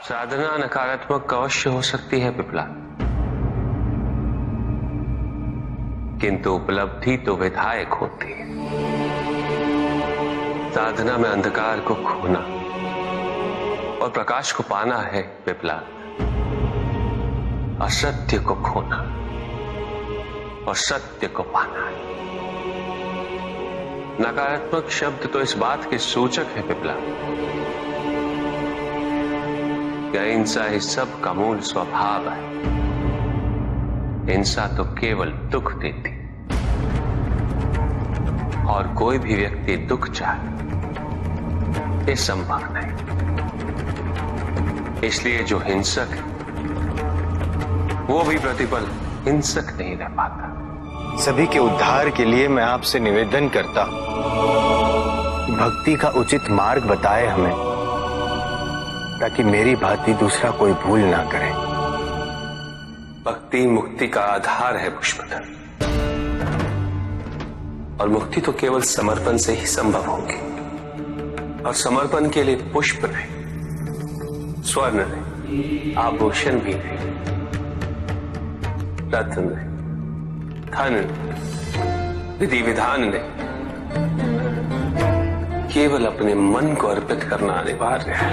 साधना नकारात्मक अवश्य हो सकती है पिपला, किंतु उपलब्धि तो विधायक होती है। साधना में अंधकार को खोना और प्रकाश को पाना है पिपला, असत्य को खोना और सत्य को पाना है। नकारात्मक शब्द तो इस बात के सूचक है पिपला कि अहिंसा ही सब का मूल स्वभाव है। हिंसा तो केवल दुख देती और कोई भी व्यक्ति दुख चाहे ये संभव नहीं। इसलिए जो हिंसक है वो भी प्रतिपल हिंसक नहीं रह पाता। सभी के उद्धार के लिए मैं आपसे निवेदन करता हूं कि भक्ति का उचित मार्ग बताए हमें, ताकि मेरी भांति दूसरा कोई भूल ना करे। भक्ति मुक्ति का आधार है पुष्पधर, और मुक्ति तो केवल समर्पण से ही संभव होगी। और समर्पण के लिए पुष्प नहीं, स्वर्ण नहीं, आभूषण भी नहीं, रत्न नहीं, धन नहीं, विधि विधान नहीं, केवल अपने मन को अर्पित करना अनिवार्य है।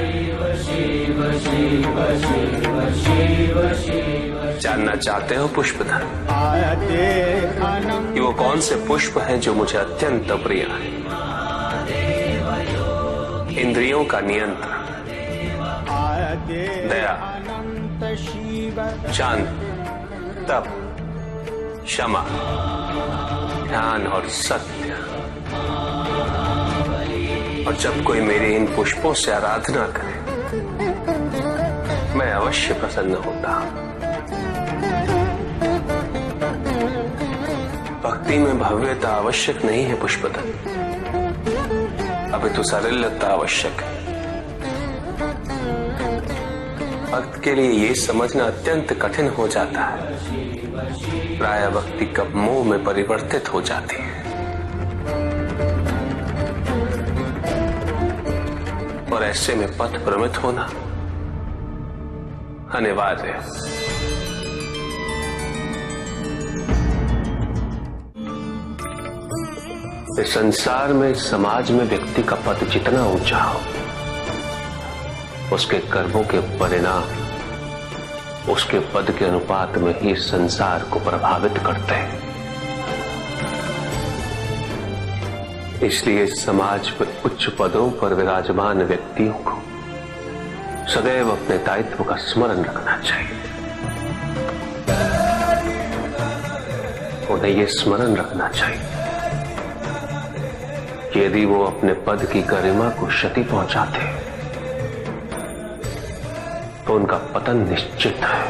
जानना चाहते हो पुष्पधर कि वो कौन से पुष्प हैं जो मुझे अत्यंत प्रिय हैं? इंद्रियों का नियंत्रण, दया, शांति, तप, क्षमा, ध्यान और सत्य। और जब कोई मेरे इन पुष्पों से आराधना करे, मैं अवश्य प्रसन्न होता हूं। भक्ति में भव्यता आवश्यक नहीं है पुष्पधर, अभी तो सरलता आवश्यक है। भक्त के लिए ये समझना अत्यंत कठिन हो जाता है प्राय भक्ति कब मोह में परिवर्तित हो जाती है, और ऐसे में पथ भ्रमित होना अनिवार्य है। इस संसार में, समाज में व्यक्ति का पद जितना ऊंचा हो, उसके कर्मों के परिणाम उसके पद के अनुपात में ही संसार को प्रभावित करते हैं। इसलिए समाज में उच्च पदों पर विराजमान व्यक्तियों को सदैव अपने दायित्व का स्मरण रखना चाहिए। उन्हें यह स्मरण रखना चाहिए कि यदि वो अपने पद की गरिमा को क्षति पहुंचाते तो उनका पतन निश्चित है।